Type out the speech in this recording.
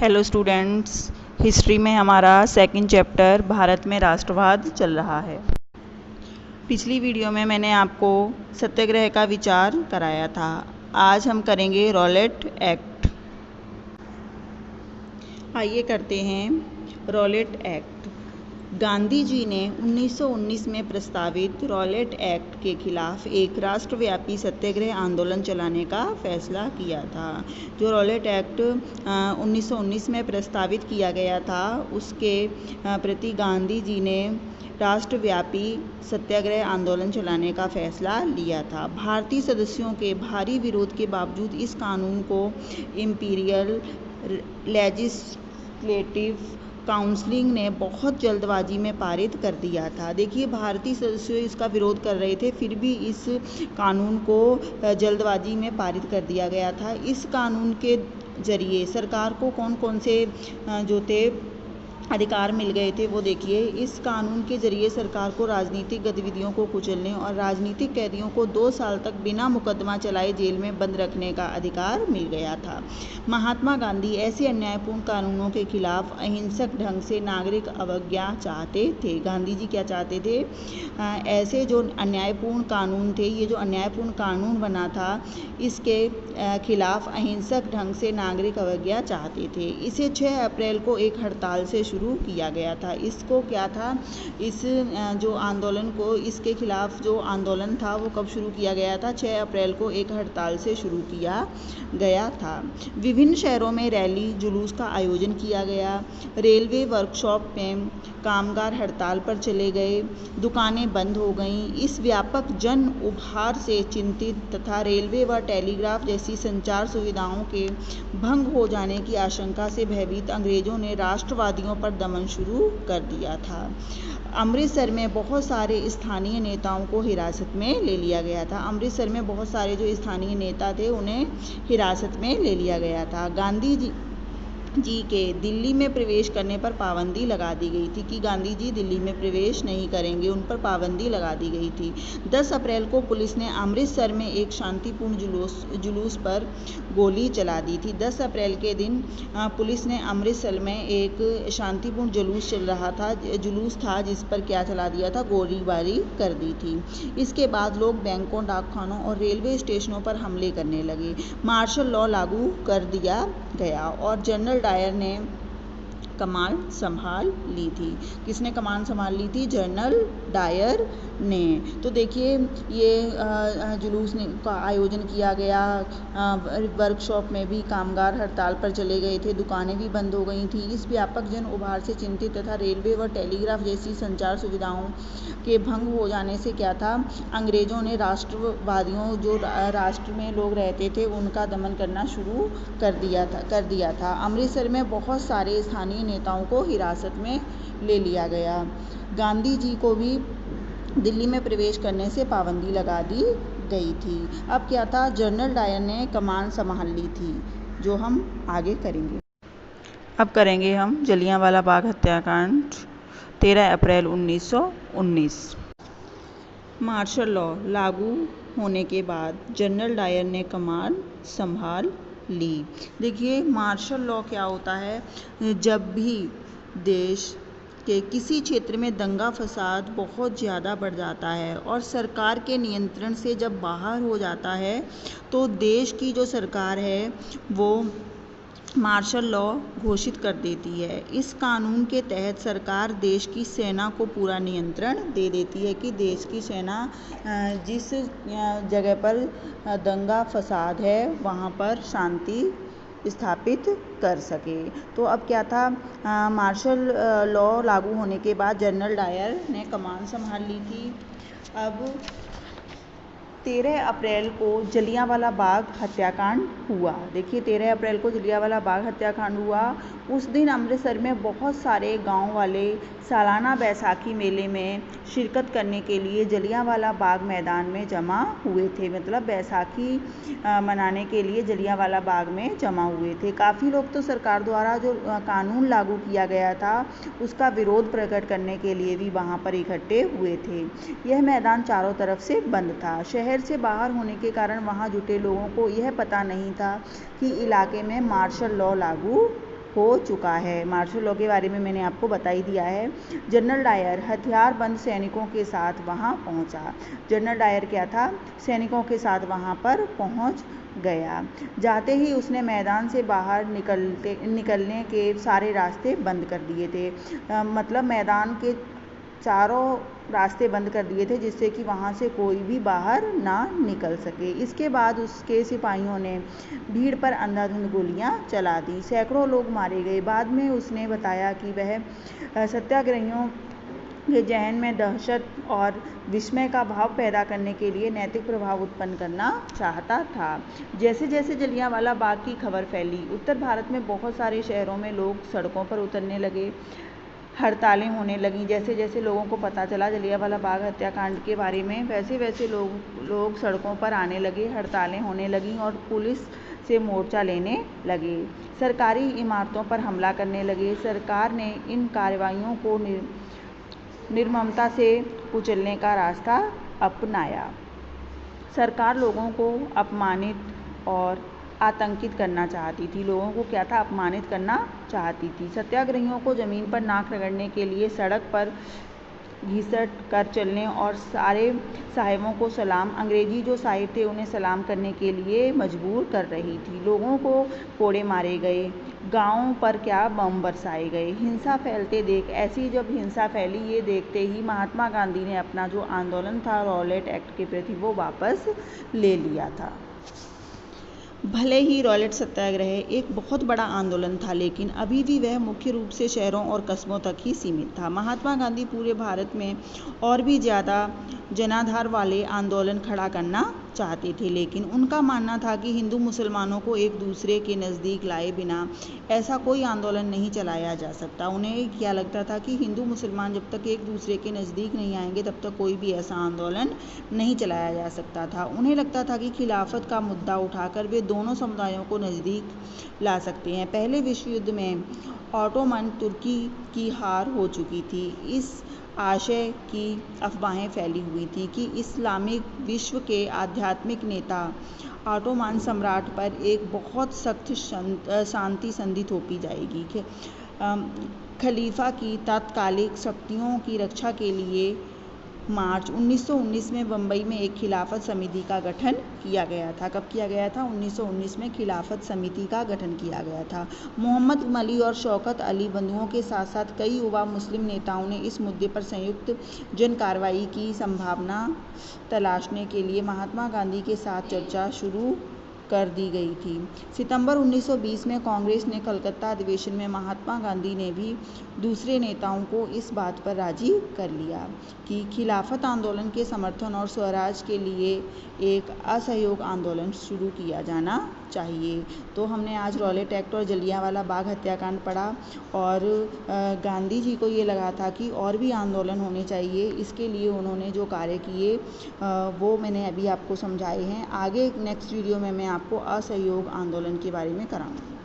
Hello students, history में हमारा second chapter Bharat में राष्ट्रवाद चल रहा है। पिछली वीडियो में मैंने आपको सत्याग्रह का विचार कराया था। आज हम करेंगे रॉलेट एक्ट। आइए करते हैं रॉलेट एक्ट। गांधी जी ने 1919 में प्रस्तावित रॉलेट एक्ट के खिलाफ एक राष्ट्रव्यापी सत्याग्रह आंदोलन चलाने का फैसला किया था। जो रॉलेट एक्ट 1919 में प्रस्तावित किया गया था, उसके प्रति गांधी जी ने राष्ट्रव्यापी सत्याग्रह आंदोलन चलाने का फैसला लिया था। भारतीय सदस्यों के भारी विरोध के बावजूद इस कानून को इंपीरियल लेजिस्लेटिव काउंसिल ने बहुत जल्दबाजी में पारित कर दिया था। देखिए, भारतीय सदस्य इसका विरोध कर रहे थे, फिर भी इस कानून को जल्दबाजी में पारित कर दिया गया था। इस कानून के जरिए सरकार को कौन कौन से जो थे अधिकार मिल गए थे वो देखिए। इस कानून के जरिए सरकार को राजनीतिक गतिविधियों को कुचलने और राजनीतिक कैदियों को 2 साल तक बिना मुकदमा चलाए जेल में बंद रखने का अधिकार मिल गया था। महात्मा गांधी ऐसे अन्यायपूर्ण कानूनों के खिलाफ अहिंसक ढंग से नागरिक अवज्ञा चाहते थे। गांधी जी क्या चाहते थे? ऐसे जो अन्यायपूर्ण कानून थे, ये जो अन्यायपूर्ण कानून बना था, इसके खिलाफ अहिंसक ढंग से नागरिक अवज्ञा चाहते थे। इसे 6 अप्रैल को एक हड़ताल से शुरू किया गया था। इसको क्या था, इस जो आंदोलन को, इसके खिलाफ जो आंदोलन था वो कब शुरू किया गया था? 6 अप्रैल को एक हड़ताल से शुरू किया गया था। विभिन्न शहरों में रैली जुलूस का आयोजन किया गया। रेलवे वर्कशॉप में कामगार हड़ताल पर चले गए, दुकानें बंद हो गईं। इस व्यापक जन उभार से चिंतित तथा रेलवे व टेलीग्राफ जैसी संचार सुविधाओं के भंग हो जाने की आशंका से भयभीत अंग्रेजों ने राष्ट्रवादियों पर दमन शुरू कर दिया था। अमृतसर में बहुत सारे स्थानीय नेताओं को हिरासत में ले लिया गया था। अमृतसर में बहुत सारे जो स्थानीय नेता थे उन्हें हिरासत में ले लिया गया था। गांधी जी के दिल्ली में प्रवेश करने पर पाबंदी लगा दी गई थी कि गांधी जी दिल्ली में प्रवेश नहीं करेंगे, उन पर पाबंदी लगा दी गई थी। 10 अप्रैल को पुलिस ने अमृतसर में एक शांतिपूर्ण जुलूस पर गोली चला दी थी। 10 अप्रैल के दिन पुलिस ने अमृतसर में एक शांतिपूर्ण जुलूस था जिस पर क्या चला दिया था? गोलीबारी कर दी थी। इसके बाद लोग बैंकों, डाकखानों और रेलवे स्टेशनों पर हमले करने लगे। मार्शल लॉ लागू कर दिया गया और जनरल डायर ने कमान संभाल ली थी। किसने कमान संभाल ली थी? जनरल डायर ने। तो देखिए, ये जुलूस का आयोजन किया गया। वर्कशॉप में भी कामगार हड़ताल पर चले गए थे, दुकानें भी बंद हो गई थी। इस व्यापक जन उभार से चिंतित तथा रेलवे व टेलीग्राफ जैसी संचार सुविधाओं के भंग हो जाने से क्या था, अंग्रेजों ने राष्ट्रवादियों, जो राष्ट्र में लोग रहते थे, उनका दमन करना शुरू कर दिया था। अमृतसर में बहुत सारे स्थानीय नेताओं को हिरासत में ले लिया गया। गांधी जी को भी दिल्ली में प्रवेश करने से पाबंदी लगा दी गई थी। अब क्या था? जनरल डायर ने कमान संभाल ली थी, जो हम आगे करेंगे। अब करेंगे हम जलियांवाला बाग हत्याकांड, 13 अप्रैल 1919। मार्शल लॉ लागू होने के बाद जनरल डायर ने कमान संभाल ली। देखिए, मार्शल लॉ क्या होता है? जब भी देश के किसी क्षेत्र में दंगा फसाद बहुत ज़्यादा बढ़ जाता है और सरकार के नियंत्रण से जब बाहर हो जाता है, तो देश की जो सरकार है वो मार्शल लॉ घोषित कर देती है। इस कानून के तहत सरकार देश की सेना को पूरा नियंत्रण दे देती है कि देश की सेना जिस जगह पर दंगा फसाद है वहाँ पर शांति स्थापित कर सके। तो अब क्या था, मार्शल लॉ लागू होने के बाद जनरल डायर ने कमान संभाल ली थी। अब 13 अप्रैल को जलियांवाला बाग हत्याकांड हुआ। देखिए, 13 अप्रैल को जलियांवाला बाग हत्याकांड हुआ। उस दिन अमृतसर में बहुत सारे गांव वाले सालाना बैसाखी मेले में शिरकत करने के लिए जलियांवाला बाग मैदान में जमा हुए थे। मतलब बैसाखी मनाने के लिए जलियांवाला बाग में जमा हुए थे। काफ़ी लोग तो सरकार द्वारा जो कानून लागू किया गया था उसका विरोध प्रकट करने के लिए भी वहाँ पर इकट्ठे हुए थे। यह मैदान चारों तरफ से बंद था। शहर से बाहर होने के कारण वहाँ जुटे लोगों को यह पता नहीं था कि इलाके में मार्शल लॉ लागू हो चुका है। मार्शल लॉ के बारे में मैंने आपको बता ही दिया है। जनरल डायर हथियारबंद सैनिकों के साथ वहां पहुंचा। जनरल डायर क्या था? सैनिकों के साथ वहां पर पहुंच गया। जाते ही उसने मैदान से बाहर निकलने के सारे रास्ते बंद कर दिए थे। मतलब मैदान के चारों रास्ते बंद कर दिए थे, जिससे कि वहाँ से कोई भी बाहर ना निकल सके। इसके बाद उसके सिपाहियों ने भीड़ पर अंधाधुंध गोलियां चला दी। सैकड़ों लोग मारे गए। बाद में उसने बताया कि वह सत्याग्रहियों के जहन में दहशत और विस्मय का भाव पैदा करने के लिए नैतिक प्रभाव उत्पन्न करना चाहता था। जैसे जैसे जलियांवाला बाग की खबर फैली, उत्तर भारत में बहुत सारे शहरों में लोग सड़कों पर उतरने लगे। हड़तालें होने लगीं। जैसे जैसे लोगों को पता चला जलियांवाला बाग हत्याकांड के बारे में, वैसे वैसे लोग सड़कों पर आने लगे, हड़तालें होने लगीं और पुलिस से मोर्चा लेने लगे। सरकारी इमारतों पर हमला करने लगे। सरकार ने इन कार्रवाइयों को निर्ममता से कुचलने का रास्ता अपनाया। सरकार लोगों को अपमानित और आतंकित करना चाहती थी। लोगों को क्या था? अपमानित करना चाहती थी। सत्याग्रहियों को ज़मीन पर नाक रगड़ने के लिए सड़क पर घिसट कर चलने और सारे साहिबों को सलाम, अंग्रेजी जो साहिब थे उन्हें सलाम करने के लिए मजबूर कर रही थी। लोगों को कोड़े मारे गए। गाँवों पर क्या बम बरसाए गए। हिंसा फैलते देख ऐसी जब हिंसा फैली, ये देखते ही महात्मा गांधी ने अपना जो आंदोलन था रॉलेट एक्ट के प्रति वो वापस ले लिया था। भले ही रॉलेट सत्याग्रह एक बहुत बड़ा आंदोलन था, लेकिन अभी भी वह मुख्य रूप से शहरों और कस्बों तक ही सीमित था। महात्मा गांधी पूरे भारत में और भी ज़्यादा जनाधार वाले आंदोलन खड़ा करना चाहते थे, लेकिन उनका मानना था कि हिंदू मुसलमानों को एक दूसरे के नज़दीक लाए बिना ऐसा कोई आंदोलन नहीं चलाया जा सकता। उन्हें क्या लगता था कि हिंदू मुसलमान जब तक एक दूसरे के नज़दीक नहीं आएंगे तब तक कोई भी ऐसा आंदोलन नहीं चलाया जा सकता था। उन्हें लगता था कि खिलाफत का मुद्दा उठाकर वे दोनों समुदायों को नज़दीक ला सकते हैं। पहले विश्व युद्ध में ऑटोमन तुर्की की हार हो चुकी थी। इस आशय की अफवाहें फैली हुई थी कि इस्लामिक विश्व के आध्यात्मिक नेता ऑटोमन सम्राट पर एक बहुत सख्त शांति संधि थोपी जाएगी। खलीफा की तात्कालिक शक्तियों की रक्षा के लिए मार्च 1919 में बम्बई में एक खिलाफत समिति का गठन किया गया था। कब किया गया था? 1919 में खिलाफत समिति का गठन किया गया था। मोहम्मद अली और शौकत अली बंधुओं के साथ साथ कई युवा मुस्लिम नेताओं ने इस मुद्दे पर संयुक्त जन कार्रवाई की संभावना तलाशने के लिए महात्मा गांधी के साथ चर्चा शुरू कर दी गई थी। सितंबर 1920 में कांग्रेस ने कलकत्ता अधिवेशन में महात्मा गांधी ने भी दूसरे नेताओं को इस बात पर राजी कर लिया कि खिलाफत आंदोलन के समर्थन और स्वराज के लिए एक असहयोग आंदोलन शुरू किया जाना चाहिए। तो हमने आज रॉलेट एक्ट और जलियांवाला बाग हत्याकांड पढ़ा और गांधी जी को ये लगा था कि और भी आंदोलन होने चाहिए। इसके लिए उन्होंने जो कार्य किए वो मैंने अभी आपको समझाए हैं। आगे नेक्स्ट वीडियो में मैं आपको असहयोग आंदोलन के बारे में कराऊंगी।